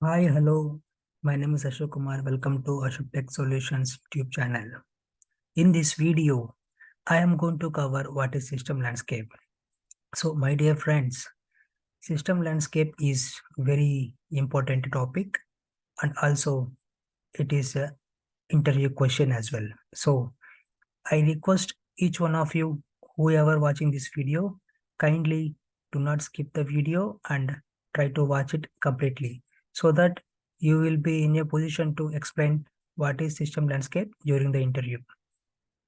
Hi, hello. My name is Ashok Kumar. Welcome to Ashok Tech Solutions YouTube channel. In this video, I am going to cover what is system landscape. So, my dear friends, system landscape is very important topic, and also it is a interview question as well. So, I request each one of you, whoever watching this video, kindly do not skip the video and try to watch it completely so that you will be in a position to explain what is system landscape during the interview.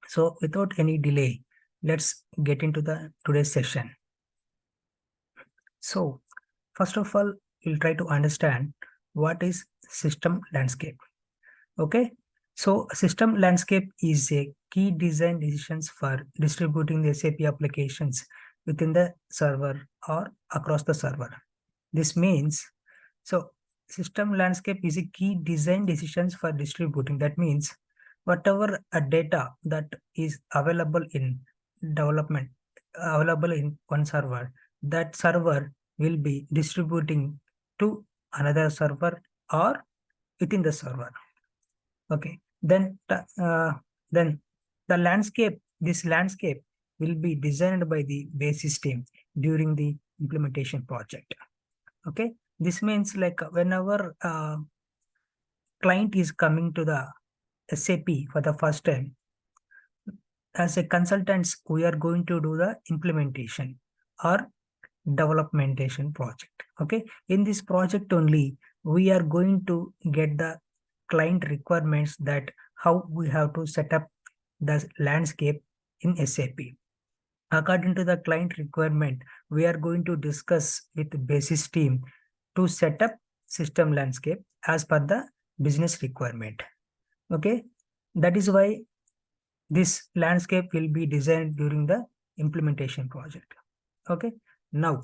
So without any delay, let's get into the today's session. So first of all, we'll try to understand what is system landscape. Okay, so system landscape is a key design decisions for distributing the SAP applications within the server or across the server. This means, so system landscape is a key design decisions for distributing. That means whatever a data that is available in development, available in one server, that server will be distributing to another server or within the server. Okay, then the landscape, this landscape will be designed by the basis team during the implementation project. Okay, this means like whenever client is coming to the SAP for the first time, as a consultants, we are going to do the implementation or developmentation project. Okay, in this project only, we are going to get the client requirements that how we have to set up the landscape in SAP. According to the client requirement, we are going to discuss with the basis team to set up system landscape as per the business requirement. Okay, that is why this landscape will be designed during the implementation project. Okay, now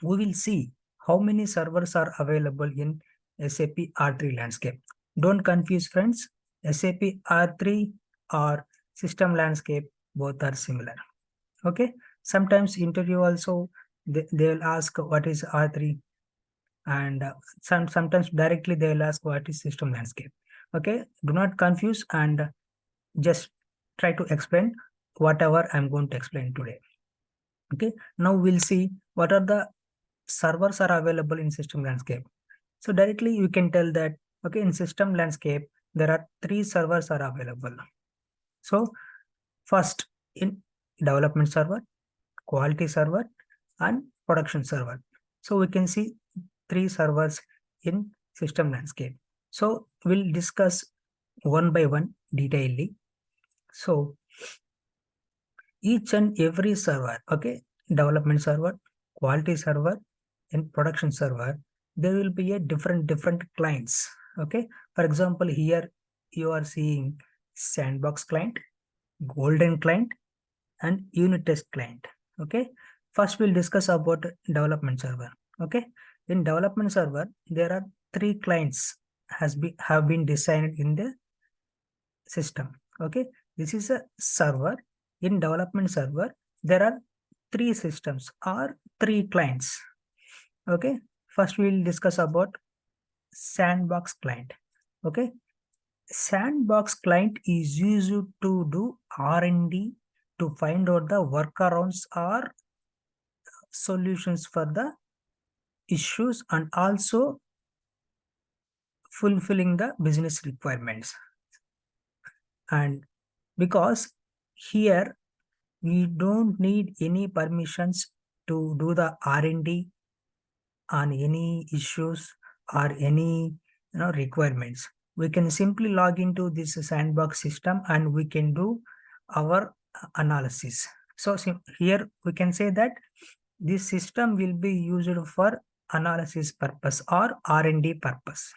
we will see how many servers are available in SAP R3 landscape. Don't confuse friends, SAP R3 or system landscape, both are similar. Okay, sometimes interview also they'll ask what is R3, and sometimes directly they'll ask what is system landscape. Okay, do not confuse and just try to explain whatever I'm going to explain today. Okay, now we'll see what are the servers are available in system landscape. So directly you can tell that, okay, in system landscape, there are 3 servers are available. So first, in development server, quality server, and production server. So we can see 3 servers in system landscape. So we'll discuss one by one detailedly. So each and every server, okay, development server, quality server, and production server, there will be a different clients. Okay, for example, here you are seeing sandbox client, golden client, and unit test client. Okay, first we'll discuss about development server. Okay, in development server, there are 3 clients have been designed in the system. Okay, this is a server. In development server, there are 3 systems or 3 clients. Okay, first we'll discuss about sandbox client. Okay, sandbox client is used to do R&D to find out the workarounds or solutions for the issues and also fulfilling the business requirements. And because here we don't need any permissions to do the R&D on any issues or any requirements, we can simply log into this sandbox system and we can do our analysis. So here we can say that this system will be used for analysis purpose or R&D purpose.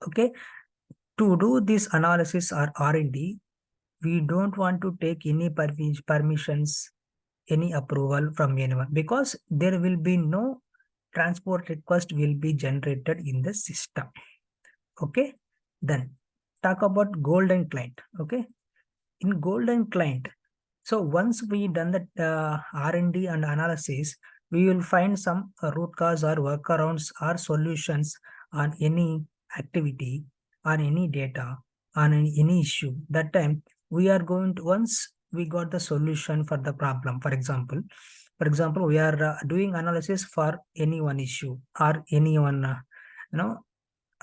Okay, to do this analysis or R&D, we don't want to take any permissions, any approval from anyone, because there will be no transport request will be generated in the system. Okay, then talk about golden client. Okay, in golden client, so once we done the R&D and analysis, we will find some root cause or workarounds or solutions on any activity, on any data, on any issue, that time we are going to, once we got the solution for the problem, for example, we are doing analysis for any one issue or any one you know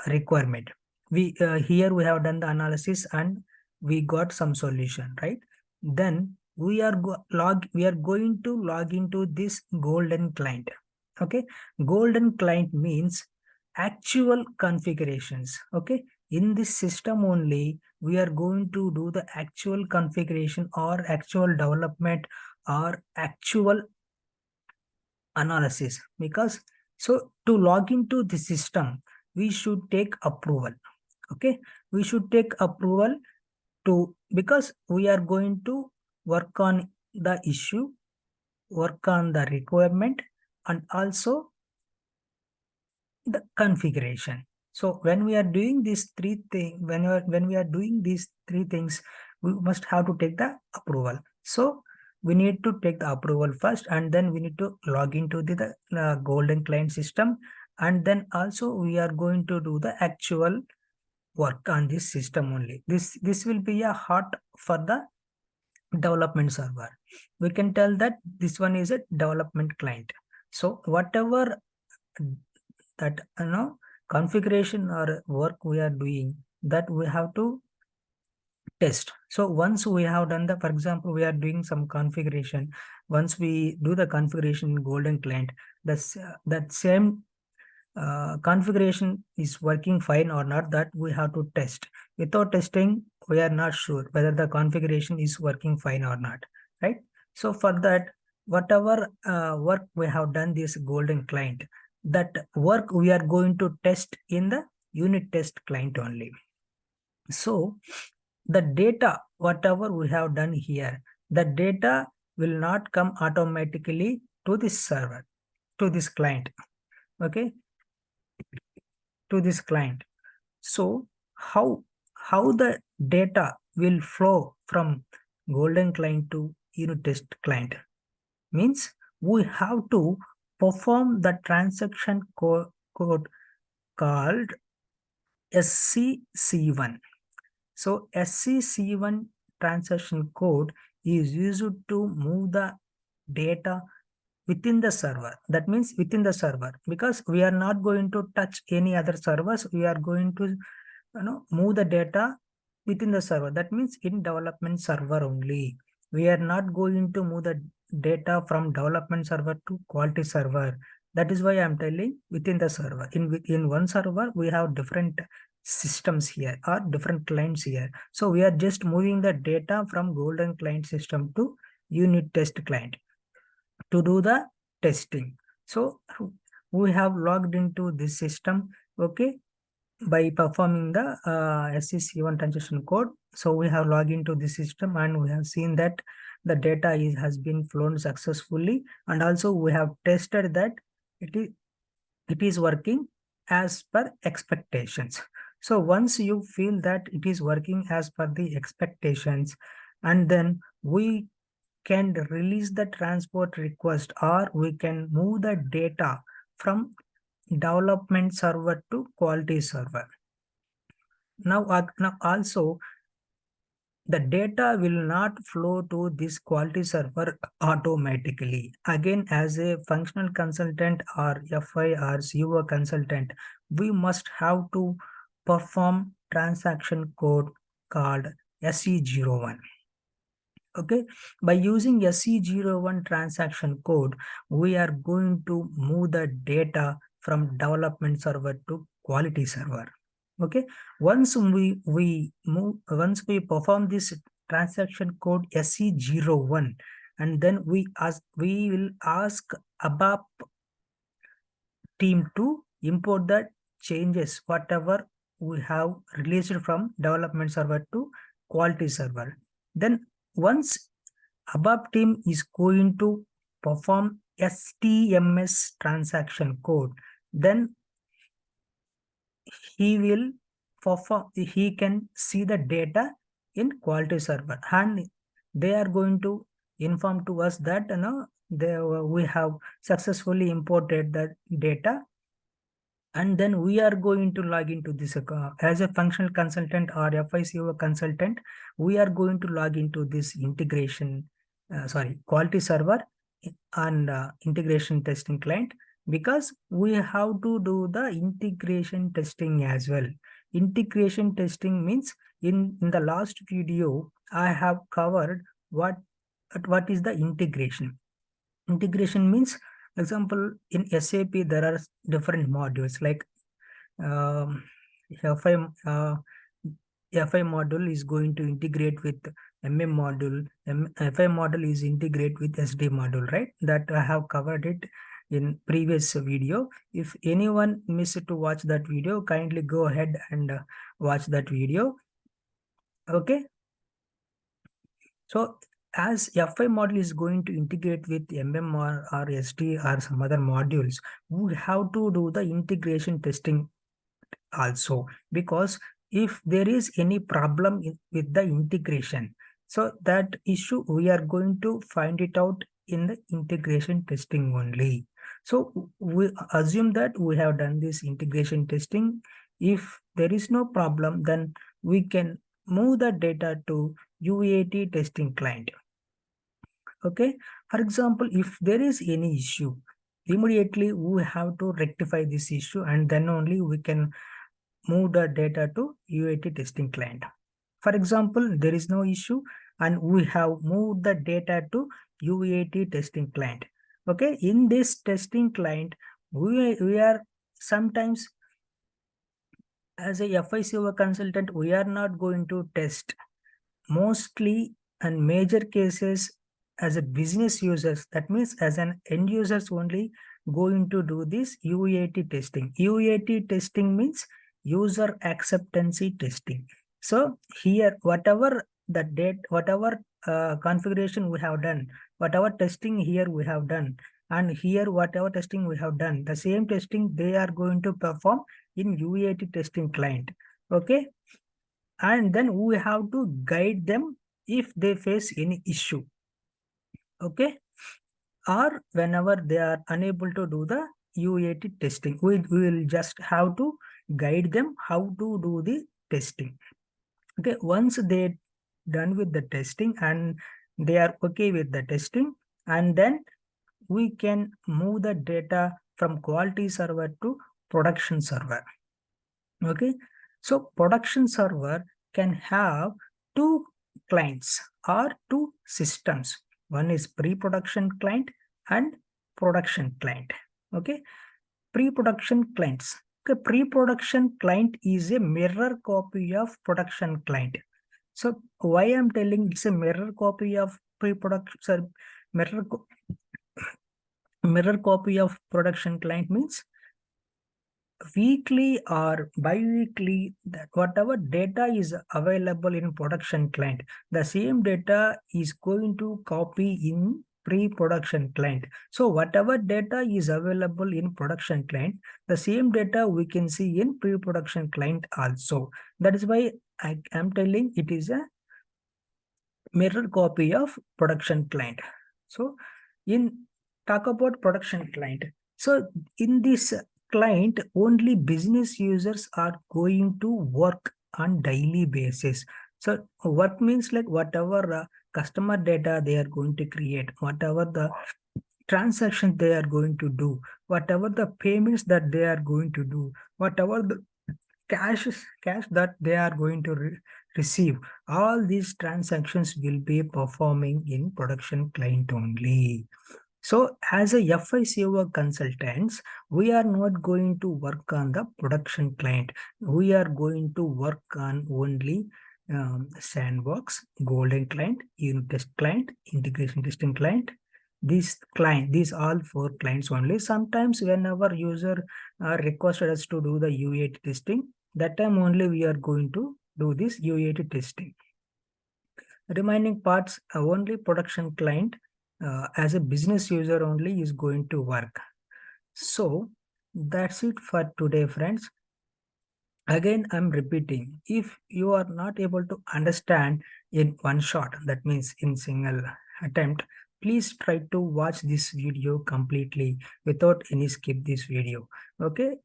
requirement. We here we have done the analysis and we got some solution, right? Then we are going to log into this golden client. Okay, golden client means actual configurations. Okay, in this system only we are going to do the actual configuration or actual development or actual analysis. Because so to log into the system we should take approval. Okay, we should take approval to, because we are going to work on the issue, work on the requirement, and also the configuration. So when we are doing these three things, when we are doing these three things, we must have to take the approval. So we need to take the approval first, and then we need to log into the golden client system, and then also we are going to do the actual work on this system only. This will be a hot for the development server. We can tell that this one is a development client. So whatever that configuration or work we are doing, that we have to test. So once we have done the, for example, we are doing some configuration. Once we do the configuration in golden client, that same configuration is working fine or not, that we have to test. Without testing, we are not sure whether the configuration is working fine or not, right? So for that, whatever work we have done this golden client, that work we are going to test in the unit test client only. So the data, whatever we have done here, the data will not come automatically to this server, to this client. Okay, to this client. So how the data will flow from golden client to unit test client means we have to perform the transaction code called SCC1. So SCC1 transaction code is used to move the data within the server. That means within the server, because we are not going to touch any other servers. We are going to move the data within the server. That means in development server only. We are not going to move the data from development server to quality server. That is why I am telling within the server. In one server, we have different systems here or different clients here. So we are just moving the data from golden client system to unit test client to do the testing. So we have logged into this system, okay, by performing the SCC1 transaction code. So we have logged into the system and we have seen that the data has been flown successfully, and also we have tested that it is working as per expectations. So once you feel that it is working as per the expectations, and then we can release the transport request, or we can move the data from development server to quality server. Now also the data will not flow to this quality server automatically. Again, as a functional consultant or FI or CO consultant, we must have to perform transaction code called SE01. Okay, by using SE01 transaction code, we are going to move the data from development server to quality server. Okay, once we perform this transaction code SE01, and then we will ask ABAP team to import the changes whatever we have released from development server to quality server. Then once ABAP team is going to perform STMS transaction code, then he can see the data in quality server, and they are going to inform to us that we have successfully imported the data And then we are going to log into this as a functional consultant or FICO consultant. We are going to log into this integration, quality server and integration testing client, because we have to do the integration testing as well. Integration testing means in the last video, I have covered what is the integration. Integration means, example, in SAP, there are different modules like um, FI, FI module is going to integrate with MM module. FI module is integrate with SD module, right? That I have covered it in previous video. If anyone missed to watch that video, kindly go ahead and watch that video. Okay. So as FI module is going to integrate with MM or SD or some other modules, we have to do the integration testing also, because if there is any problem with the integration, so that issue we are going to find it out in the integration testing only. So we assume that we have done this integration testing. If there is no problem, then we can move the data to UAT testing client. Okay. For example, if there is any issue, immediately we have to rectify this issue, and then only we can move the data to UAT testing client. For example, there is no issue and we have moved the data to UAT testing client. Okay, in this testing client, we are sometimes, as a FICO consultant, we are not going to test mostly and major cases as a business users. That means as an end users only going to do this UAT testing. UAT testing means user acceptance testing. So here, whatever the date, whatever configuration we have done, whatever testing here we have done, and here whatever testing we have done, the same testing they are going to perform in UAT testing client. Okay. And then we have to guide them if they face any issue. Okay. Or whenever they are unable to do the UAT testing, we will just have to guide them how to do the testing. Okay. Once they done with the testing and they are okay with the testing, and then we can move the data from quality server to production server. Okay. So production server can have two clients or two systems. One is pre-production client and production client. Okay. Pre-production clients. Okay. Pre-production client is a mirror copy of production client. So why I'm telling it's a mirror copy of pre-production, mirror copy of production client means weekly or bi-weekly, that whatever data is available in production client, the same data is going to copy in pre-production client. So whatever data is available in production client, the same data we can see in pre-production client also. That is why I am telling it is a mirror copy of production client. So in talk about production client. So in this client, only business users are going to work on daily basis. So work means like whatever customer data they are going to create, whatever the transactions they are going to do, whatever the payments that they are going to do, whatever the cash that they are going to receive, all these transactions will be performing in production client only. So as a FICO consultants, we are not going to work on the production client. We are going to work on only sandbox, golden client, unit test client, integration testing client. These all four clients only. Sometimes whenever user requested us to do the UAT testing, that time only we are going to do this UAT testing. Remaining parts are only production client as a business user only is going to work. So that's it for today, friends. Again, I'm repeating, if you are not able to understand in one shot, that means in single attempt, please try to watch this video completely without any skip this video. Okay.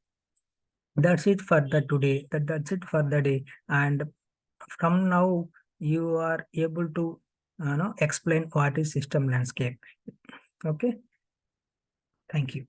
That's it for the today. That's it for the day. And from now, you are able to explain what is system landscape. Okay. Thank you.